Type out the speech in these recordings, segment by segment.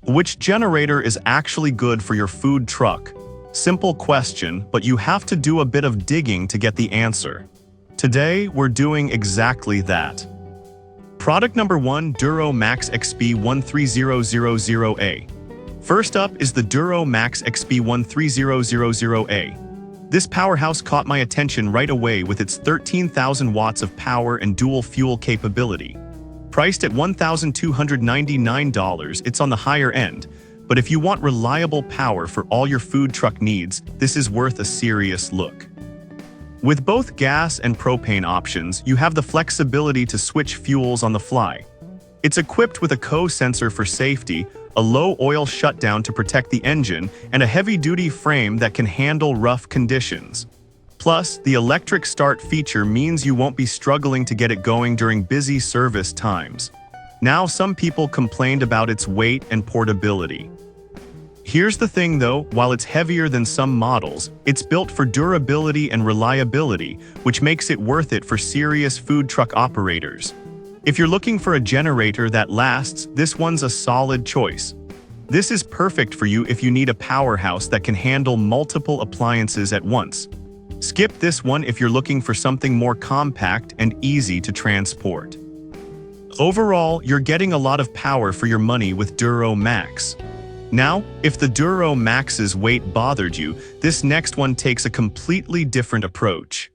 Which generator is actually good for your food truck? Simple question, but you have to do a bit of digging to get the answer. Today, we're doing exactly that. Product number 1, Duro Max XP 13000A. First up is the Duro Max XP 13000A. This powerhouse caught my attention right away with its 13,000 watts of power and dual fuel capability. Priced at $1,299, it's on the higher end, but if you want reliable power for all your food truck needs, this is worth a serious look. With both gas and propane options, you have the flexibility to switch fuels on the fly. It's equipped with a co-sensor for safety, a low-oil shutdown to protect the engine, and a heavy-duty frame that can handle rough conditions. Plus, the electric start feature means you won't be struggling to get it going during busy service times. Now, some people complained about its weight and portability. Here's the thing though, while it's heavier than some models, it's built for durability and reliability, which makes it worth it for serious food truck operators. If you're looking for a generator that lasts, this one's a solid choice. This is perfect for you if you need a powerhouse that can handle multiple appliances at once. Skip this one if you're looking for something more compact and easy to transport. Overall, you're getting a lot of power for your money with Duro Max. Now, if the Duro Max's weight bothered you, this next one takes a completely different approach.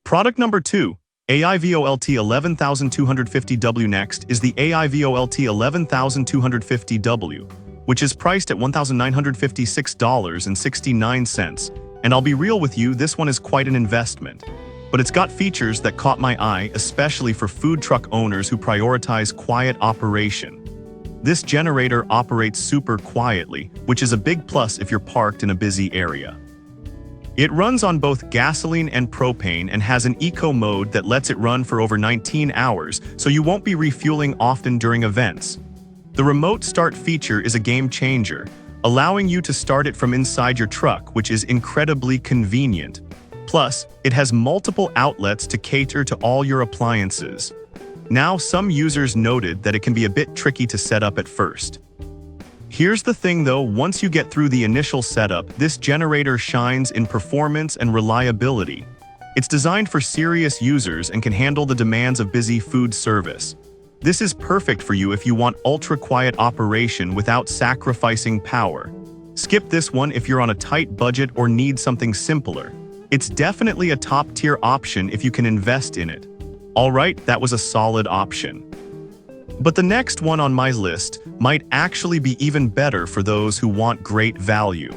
Product number 2, AIVOLT 11250W. Next is the AIVOLT 11250W, which is priced at $1,956.69. And I'll be real with you, this one is quite an investment. But it's got features that caught my eye, especially for food truck owners who prioritize quiet operation. This generator operates super quietly, which is a big plus if you're parked in a busy area. It runs on both gasoline and propane and has an eco mode that lets it run for over 19 hours, so you won't be refueling often during events. The remote start feature is a game changer, allowing you to start it from inside your truck, which is incredibly convenient. Plus, it has multiple outlets to cater to all your appliances. Now, some users noted that it can be a bit tricky to set up at first. Here's the thing though, once you get through the initial setup, this generator shines in performance and reliability. It's designed for serious users and can handle the demands of busy food service. This is perfect for you if you want ultra-quiet operation without sacrificing power. Skip this one if you're on a tight budget or need something simpler. It's definitely a top-tier option if you can invest in it. Alright, that was a solid option. But the next one on my list might actually be even better for those who want great value.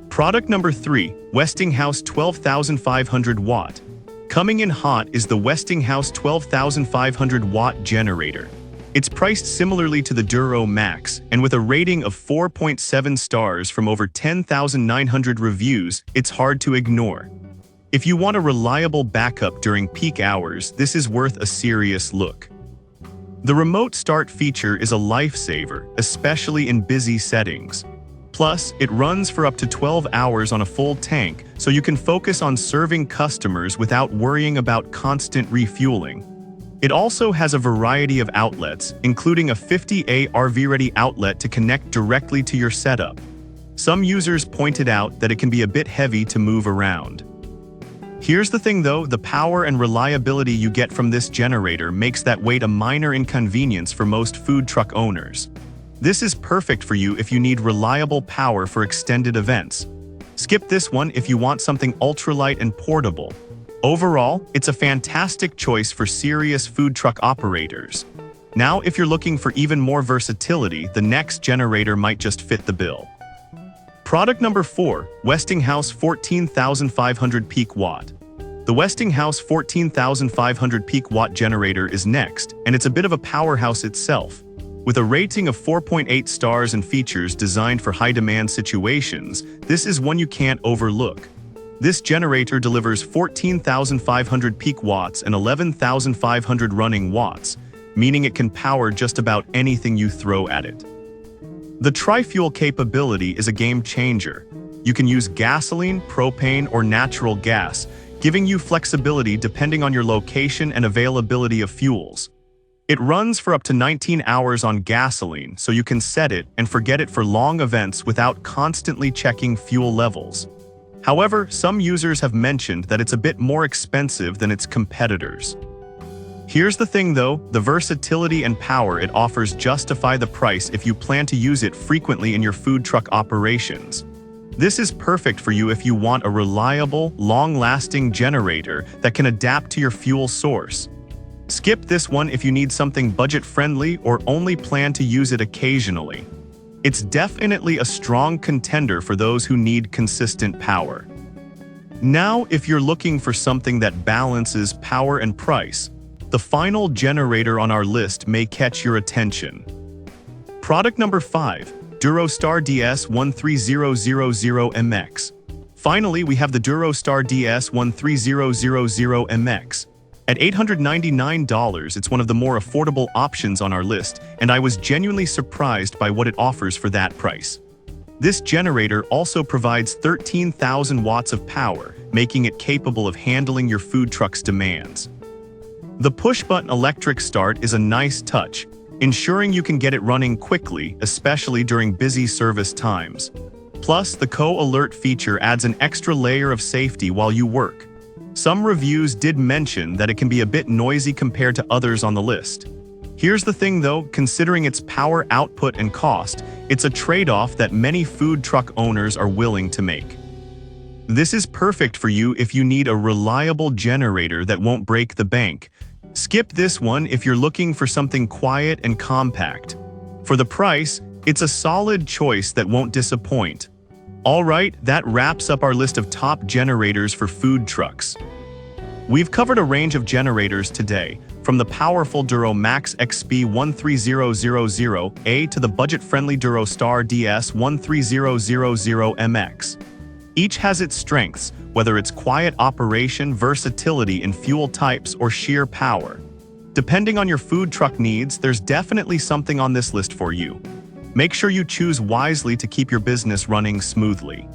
Product number 3, Westinghouse 12,500 watt. Coming in hot is the Westinghouse 12,500 watt generator. It's priced similarly to the Duro Max, and with a rating of 4.7 stars from over 10,900 reviews, it's hard to ignore. If you want a reliable backup during peak hours, this is worth a serious look. The remote start feature is a lifesaver, especially in busy settings. Plus, it runs for up to 12 hours on a full tank, so you can focus on serving customers without worrying about constant refueling. It also has a variety of outlets, including a 50A RV-ready outlet to connect directly to your setup. Some users pointed out that it can be a bit heavy to move around. Here's the thing though, the power and reliability you get from this generator makes that weight a minor inconvenience for most food truck owners. This is perfect for you if you need reliable power for extended events. Skip this one if you want something ultralight and portable. Overall, it's a fantastic choice for serious food truck operators. Now, if you're looking for even more versatility, the next generator might just fit the bill. Product number 4, Westinghouse 14,500 peak watt. The Westinghouse 14,500 peak watt generator is next, and it's a bit of a powerhouse itself. With a rating of 4.8 stars and features designed for high-demand situations, this is one you can't overlook. This generator delivers 14,500 peak watts and 11,500 running watts, meaning it can power just about anything you throw at it. The tri-fuel capability is a game changer. You can use gasoline, propane, or natural gas, giving you flexibility depending on your location and availability of fuels. It runs for up to 19 hours on gasoline, so you can set it and forget it for long events without constantly checking fuel levels. However, some users have mentioned that it's a bit more expensive than its competitors. Here's the thing though, the versatility and power it offers justify the price if you plan to use it frequently in your food truck operations. This is perfect for you if you want a reliable, long-lasting generator that can adapt to your fuel source. Skip this one if you need something budget-friendly or only plan to use it occasionally. It's definitely a strong contender for those who need consistent power. Now, if you're looking for something that balances power and price, the final generator on our list may catch your attention. Product number 5, Durostar DS13000MX. Finally, we have the Durostar DS13000MX. At $899, it's one of the more affordable options on our list, and I was genuinely surprised by what it offers for that price. This generator also provides 13,000 watts of power, making it capable of handling your food truck's demands. The push-button electric start is a nice touch, ensuring you can get it running quickly, especially during busy service times. Plus, the co-alert feature adds an extra layer of safety while you work. Some reviews did mention that it can be a bit noisy compared to others on the list. Here's the thing though, considering its power output and cost, it's a trade-off that many food truck owners are willing to make. This is perfect for you if you need a reliable generator that won't break the bank. Skip this one if you're looking for something quiet and compact. For the price, it's a solid choice that won't disappoint. Alright, that wraps up our list of top generators for food trucks. We've covered a range of generators today, from the powerful Duro Max XP 13000A to the budget-friendly Durostar DS13000MX. Each has its strengths, whether it's quiet operation, versatility in fuel types, or sheer power. Depending on your food truck needs, there's definitely something on this list for you. Make sure you choose wisely to keep your business running smoothly.